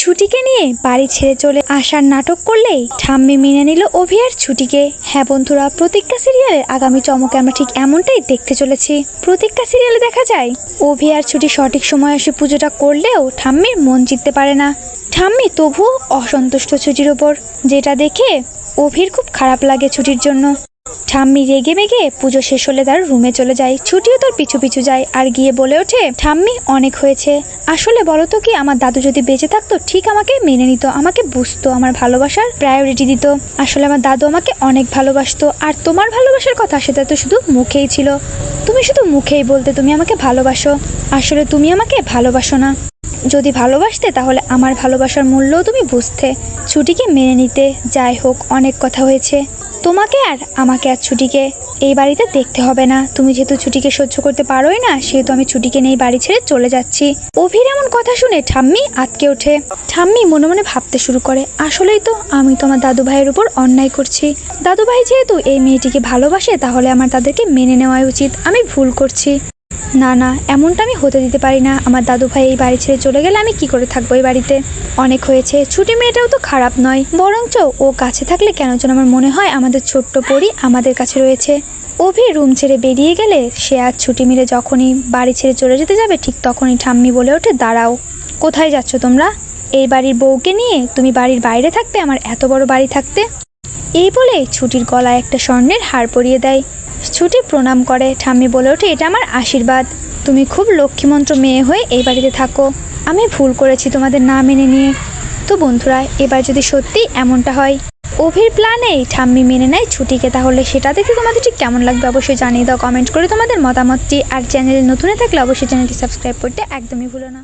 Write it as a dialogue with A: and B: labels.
A: ছুটিকে নিয়ে বাড়ি ছেড়ে চলে আসার নাটক করলেই ঠাম্মি মেনে নিল অভি আর ছুটিকে। হ্যাঁ বন্ধুরা, প্রতীক্ষা সিরিয়ালের আগামী চমকে আমরা ঠিক এমনটাই দেখতে চলেছি। প্রতীক্ষা সিরিয়ালে দেখা যায় অভি আর ছুটি সঠিক সময় এসে পুজোটা করলেও ঠাম্মির মন জিততে পারে না। ঠাম্মি তবুও অসন্তুষ্ট ছুটির ওপর, যেটা দেখে অভির খুব খারাপ লাগে ছুটির জন্য। ঠাম্মি রেগে মেগে পুজো শেষ হলে তার রুমে চলে যায়। ছুটিও তার পিছু পিছু যায় আর গিয়ে বলে ওঠে, ঠাম্মি অনেক হয়েছে। আসলে বলো তো কি, আমার দাদু যদি বেঁচে থাকতো ঠিক আমাকে মেনে নিত, আমাকে বুঝতো, আমার ভালোবাসার প্রায়োরিটি দিত। আসলে আমার দাদু আমাকে অনেক ভালোবাসতো। আর তোমার ভালোবাসার কথা সেটা তো শুধু মুখেই ছিল, তুমি শুধু মুখেই বলতে তুমি আমাকে ভালোবাসো, আসলে তুমি আমাকে ভালোবাসো না। যদি ভালোবাসতে তাহলে আমার ভালোবাসার মূল্যও তুমি বুঝতে, ছুটিকে মেনে নিতে। যাই হোক, অনেক কথা হয়েছে, তোমাকে আর আমাকে আর ছুটিকে এই বাড়িতে দেখতে হবে না। তুমি যেহেতু ছুটিকে সহ্য করতে পারোই না, সেহেতু আমি ছুটিকে নিয়ে বাড়ি ছেড়ে চলে যাচ্ছি। অভির এমন কথা শুনে ঠাম্মি আটকে ওঠে। ঠাম্মি মনে মনে ভাবতে শুরু করে, আসলেই তো আমি তো আমার দাদু ভাইয়ের উপর অন্যায় করছি। দাদু ভাই যেহেতু এই মেয়েটিকে ভালোবাসে, তাহলে আমার তাদেরকে মেনে নেওয়াই উচিত। আমি ভুল করছি। না না, এমনটা আমি হতে দিতে পারি না। আমার দাদু ভাই এই বাড়ি ছেড়ে চলে গেলে আমি কি করে থাকবো এই বাড়িতে? অনেক হয়েছে। ছুটি মেয়েটাও তো খারাপ নয়, বরঞ্চ ও কাছে থাকলে কেন যেন আমার মনে হয় আমাদের ছোট্ট পরি আমাদের কাছে রয়েছে। অভি রুম ছেড়ে বেরিয়ে গেলে সে আর ছুটি মিলে যখনই বাড়ি ছেড়ে চলে যেতে যাবে, ঠিক তখনই ঠাম্মি বলে ওঠে, দাঁড়াও, কোথায় যাচ্ছ তোমরা? এই বাড়ির বউকে নিয়ে তুমি বাড়ির বাইরে থাকতে, আমার এত বড় বাড়ি থাকতে? এই বলে ছুটির গলায় একটা স্বর্ণের হার পরিয়ে দেয়। ছুটি প্রণাম করে। ঠাম্মি বলে ওঠে, এটা আমার আশীর্বাদ, তুমি খুব লক্ষ্মীমন্ত্র মেয়ে হয়ে এই বাড়িতে থাকো। আমি ভুল করেছি তোমাদের না মেনে নিয়ে। তো বন্ধুরা, এবার যদি সত্যি এমনটা হয়, অভির প্ল্যানেই ঠাম্মি মেনে নেয় ছুটিকে, তাহলে সেটা দেখে তোমাদের ঠিক কেমন লাগবে অবশ্যই জানিয়ে দাও কমেন্ট করে তোমাদের মতামতটি। আর চ্যানেলে নতুন থাকলে অবশ্যই চ্যানেলটি সাবস্ক্রাইব করতে একদমই ভুলো না।